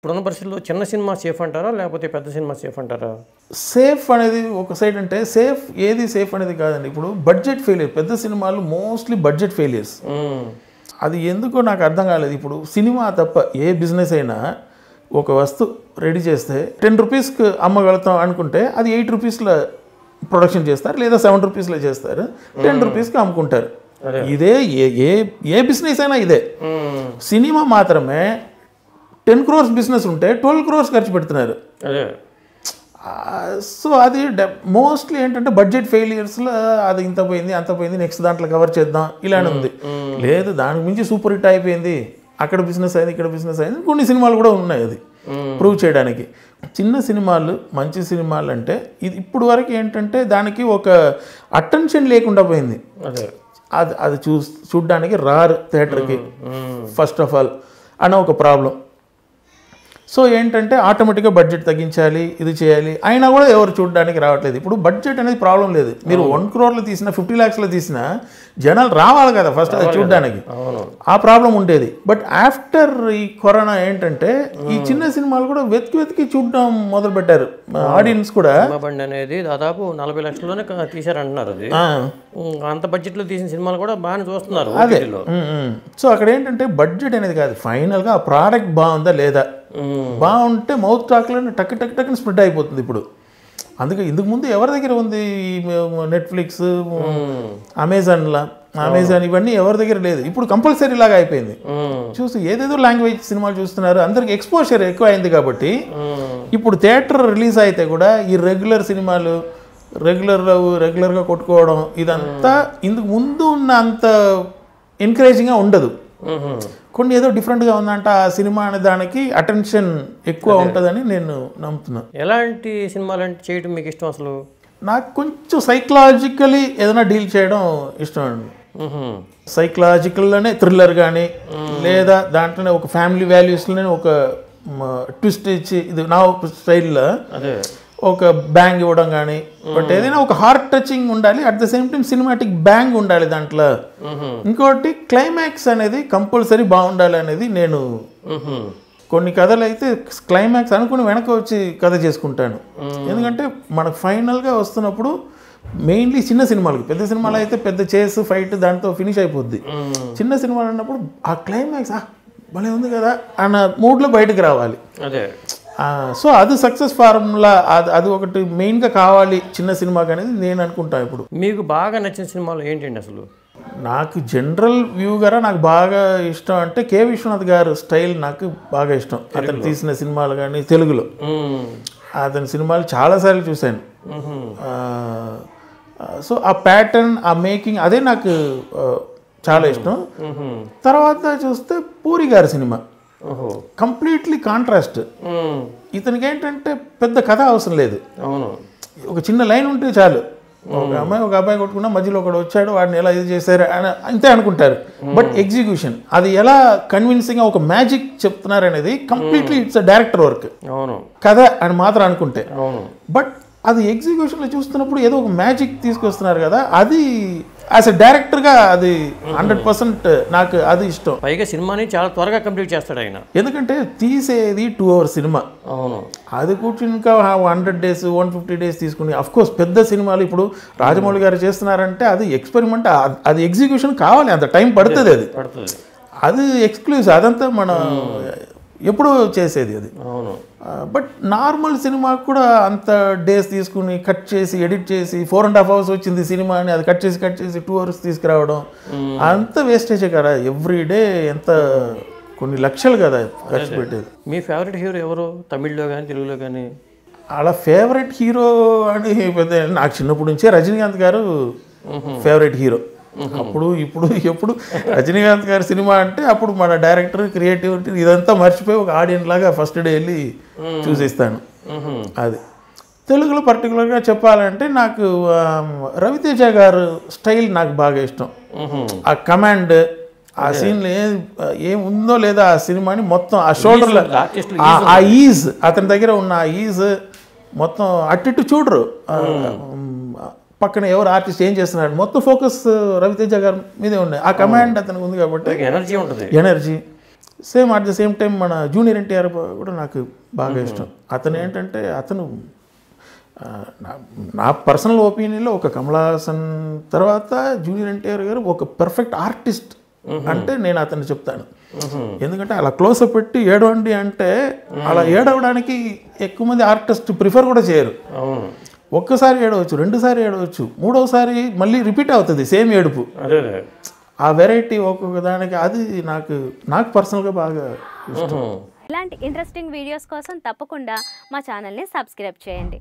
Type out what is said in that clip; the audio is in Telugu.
ఇప్పుడున్న పరిస్థితుల్లో చిన్న సినిమా సేఫ్ అంటారా లేకపోతే పెద్ద సినిమా సేఫ్ అంటారా? సేఫ్ అనేది ఒక సైడ్ అంటే ఏది సేఫ్ అనేది కాదండి. ఇప్పుడు బడ్జెట్ ఫెయిలియర్, పెద్ద సినిమాలు మోస్ట్లీ బడ్జెట్ ఫెయిలియర్స్. అది ఎందుకో నాకు అర్థం కాలేదు. ఇప్పుడు సినిమా తప్ప ఏ బిజినెస్ అయినా ఒక వస్తువు రెడీ చేస్తే 10 రూపీస్కి అమ్మగలుగుతాం అనుకుంటే అది 8 రూపీస్లో ప్రొడక్షన్ చేస్తారు, లేదా 7 రూపీస్లో చేస్తారు, 10 రూపీస్కి అమ్ముకుంటారు. ఇదే ఏ బిజినెస్ అయినా ఇదే. సినిమా మాత్రమే 10 crores బిజినెస్ ఉంటే 12 crores ఖర్చు పెడుతున్నారు. సో అది మోస్ట్లీ ఏంటంటే బడ్జెట్ ఫెయిలియర్స్లో అది ఇంత పోయింది అంత పోయింది, నెక్స్ట్ దాంట్లో కవర్ చేద్దాం ఇలానే ఉంది. లేదు దానికి మించి సూపర్ హిట్ అయిపోయింది, అక్కడ బిజినెస్ అయింది ఇక్కడ బిజినెస్ అయింది. కొన్ని సినిమాలు కూడా ఉన్నాయి అది ప్రూవ్ చేయడానికి. చిన్న సినిమాలు మంచి సినిమాలు అంటే ఇది ఇప్పుడు వరకు ఏంటంటే దానికి ఒక అటెన్షన్ లేకుండా పోయింది. అది చూడడానికి రారు థియేటర్కి ఫస్ట్ ఆఫ్ ఆల్ అన్న ఒక ప్రాబ్లం. సో ఏంటంటే ఆటోమేటిక్గా బడ్జెట్ తగ్గించాలి, ఇది చేయాలి, అయినా కూడా ఎవరు చూడడానికి రావట్లేదు. ఇప్పుడు బడ్జెట్ అనేది ప్రాబ్లం లేదు. మీరు 1 crore తీసినా 50 lakhs తీసినా జనాలు రావాలి కదా ఫస్ట్ అది చూడడానికి, ఆ ప్రాబ్లం ఉండేది. బట్ ఆఫ్టర్ ఈ కరోనా ఏంటంటే ఈ చిన్న సినిమాలు కూడా వెతికి చూడడం మొదలు పెట్టారు. ఆడియన్స్ కూడా అనేది దాదాపు 40 లక్షల్లోనే తీశారంటున్నారు. అది అంత బడ్జెట్లో తీసిన సినిమాలు కూడా బాగానే చూస్తున్నారు. అదే. సో అక్కడ ఏంటంటే బడ్జెట్ అనేది కాదు, ఫైనల్గా ఆ ప్రోడక్ట్ బాగుందా లేదా, బాగుంటే మౌత్ టాక్లోనే టక్ టక్ టక్ స్ప్రెడ్ అయిపోతుంది. ఇప్పుడు అందుకే ఇందుకు ముందు ఎవరి దగ్గర ఉంది నెట్ఫ్లిక్స్, అమెజాన్ ఇవన్నీ ఎవరి దగ్గర లేదు. ఇప్పుడు కంపల్సరీ లాగా అయిపోయింది. చూసి ఏదేదో లాంగ్వేజ్ సినిమాలు చూస్తున్నారు, అందరికి ఎక్స్పోజర్ ఎక్కువ అయింది. కాబట్టి ఇప్పుడు థియేటర్ రిలీజ్ అయితే కూడా ఈ రెగ్యులర్ సినిమాలు రెగ్యులర్గా కొట్టుకోవడం ఇదంతా ఇందుకు ముందు ఉన్న అంత ఎంకరేజింగ్గా ఉండదు. కొన్ని ఏదో డిఫరెంట్గా ఉందంట ఆ సినిమా అనే దానికి అటెన్షన్ ఎక్కువ ఉంటుందని నేను నమ్ముతున్నాను. ఎలాంటి సినిమాలు అంటే చేయడం మీకు ఇష్టం? అసలు నాకు కొంచెం సైకలాజికలీ ఏదైనా డీల్ చేయడం ఇష్టం అండి. సైకలాజికల్లోనే థ్రిల్లర్ కానీ, లేదా దాంట్లోనే ఒక ఫ్యామిలీ వాల్యూస్లోనే ఒక ట్విస్ట్ ఇచ్చి ఇది నా స్టైల్లో ఒక బ్యాంగ్ ఇవ్వడం కానీ, బట్ ఏదైనా ఒక హార్ట్ టచింగ్ ఉండాలి, at the same time cinematic bang ఉండాలి దాంట్లో. ఇంకోటి క్లైమాక్స్ అనేది కంపల్సరీ బాగుండాలి అనేది నేను కొన్ని కథలు అయితే క్లైమాక్స్ అనుకుని వెనక వచ్చి కథ చేసుకుంటాను. ఎందుకంటే మనకు ఫైనల్గా వస్తున్నప్పుడు మెయిన్లీ చిన్న సినిమాలకి, పెద్ద సినిమాలు అయితే పెద్ద చేస్ ఫైట్ దాంతో ఫినిష్ అయిపోద్ది. చిన్న సినిమాలు అన్నప్పుడు ఆ క్లైమాక్స్ భలే ఉంది కదా అన్న మూడ్లో బయటకు రావాలి. అదే. సో అది సక్సెస్ ఫార్ములా, అది ఒకటి మెయిన్గా కావాలి చిన్న సినిమాకి అనేది నేను అనుకుంటాను. ఇప్పుడు మీకు బాగా నచ్చిన సినిమాలు ఏంటండి? అసలు నాకు జనరల్ వ్యూగా నాకు బాగా ఇష్టం అంటే కె విశ్వనాథ్ గారు స్టైల్ నాకు బాగా ఇష్టం. అతను తీసిన సినిమాలు కానీ తెలుగులో అతని సినిమాలు చాలాసార్లు చూశాను. సో ఆ ప్యాటర్న్, ఆ మేకింగ్ అదే నాకు చాలా ఇష్టం. తర్వాత చూస్తే పూరి గారి సినిమా కంప్లీట్లీ కాంట్రాస్ట్. ఇతనికి ఏంటంటే పెద్ద కథ అవసరం లేదు, ఒక చిన్న లైన్ ఉంటే చాలు. ఒక అబ్బాయి కొట్టుకున్నా మధ్యలో ఒకడు వచ్చాడు, వాడిని ఎలా ఇది చేశారు అని అంతే అనుకుంటారు. బట్ ఎగ్జిక్యూషన్ అది ఎలా కన్విన్సింగ్గా ఒక మ్యాజిక్ చెప్తున్నారు అనేది కంప్లీట్లీ ఇట్స్ డైరెక్టర్ వర్క్. కథ అని మాత్రం అనుకుంటే, బట్ అది ఎగ్జిక్యూషన్లో చూస్తున్నప్పుడు ఏదో ఒక మ్యాజిక్ తీసుకొస్తున్నారు కదా, అది యాజ్ ఎ డైరెక్టర్గా అది 100% నాకు అది ఇష్టం. పైగా సినిమాని చాలా త్వరగా కంప్లీట్ చేస్తాడు ఆయన. ఎందుకంటే తీసేది 2 hours సినిమా, అది కూర్చుని ఇంకా 100 days 150 days తీసుకుని. అఫ్కోర్స్ పెద్ద సినిమాలు ఇప్పుడు రాజమౌళి గారు చేస్తున్నారంటే అది ఎక్స్పెరిమెంట్, అది ఎగ్జిక్యూషన్ కావాలి, అంత టైం పడుతుంది. అది ఎక్స్క్లూజివ్, అదంతా మన ఎప్పుడు చేసేది అది. బట్ నార్మల్ సినిమా కూడా అంత డేస్ తీసుకుని కట్ చేసి ఎడిట్ చేసి 4.5 hours వచ్చింది సినిమా అని అది కట్ చేసి 2 hours తీసుకురావడం అంత వేస్టేజే కదా. ఎవ్రీడే ఎంత కొన్ని లక్షలు కదా ఖర్చు పెట్టేది. మీ ఫేవరెట్ హీరో ఎవరు? తమిళ్లో కానీ తెలుగులో కానీ? అలా ఫేవరెట్ హీరో అని పెద్ద నాకు చిన్నప్పటి నుంచే రజనీకాంత్ గారు ఫేవరెట్ హీరో. అప్పుడు ఇప్పుడు ఎప్పుడు రజనీకాంత్ గారి సినిమా అంటే అప్పుడు మన డైరెక్టర్ క్రియేటివిటీ ఇదంతా మర్చిపోయి ఒక ఆడియన్స్ లాగా ఫస్ట్ డే వెళ్ళి చూసేస్తాను. అది తెలుగులో పర్టికులర్గా చెప్పాలంటే నాకు రవితేజ గారు స్టైల్ నాకు బాగా ఇష్టం. ఆ కమాండ్, ఆ సీన్లో ఏం ఉందో లేదా ఆ సినిమాని మొత్తం ఆ షోల్డర్లో ఆ ఈజ్, అతని దగ్గర ఉన్న ఆ ఈజ్ మొత్తం అటు చూడరు, పక్కన ఎవరు ఆర్టిస్ట్ ఏం చేస్తున్నారు మొత్తం ఫోకస్ రవితేజ గారి మీదే ఉన్నాయి. ఆ కమాండ్ అతనికి ఉంది కాబట్టి ఎనర్జీ ఉంటుంది. Energy same at the same time మన జూనియర్ ఎన్టీఆర్ కూడా నాకు బాగా ఇష్టం. అతను ఏంటంటే అతను నా పర్సనల్ ఒపీనియన్లో ఒక కమల్ హాసన్ తర్వాత జూనియర్ ఎన్టీఆర్ గారు ఒక పర్ఫెక్ట్ ఆర్టిస్ట్ అంటే నేను అతన్ని చెప్తాను. ఎందుకంటే అలా క్లోజ్అప్ పెట్టి ఏడవండి అంటే అలా ఏడవడానికి ఎక్కువ మంది ఆర్టిస్ట్ ప్రిఫర్ కూడా చేయరు. ఒక్కసారి ఏడవచ్చు, రెండుసారి ఏడవచ్చు, మూడవసారి మళ్ళీ రిపీట్ అవుతుంది సేమ్ ఏడుపు. ఆ వెరైటీ ఒక్కొక్క దానికి అది నాకు పర్సనల్గా బాగా ఇష్టం. ఇలాంటి ఇంట్రెస్టింగ్ వీడియోస్ కోసం తప్పకుండా మా ఛానల్ని సబ్స్క్రైబ్ చేయండి.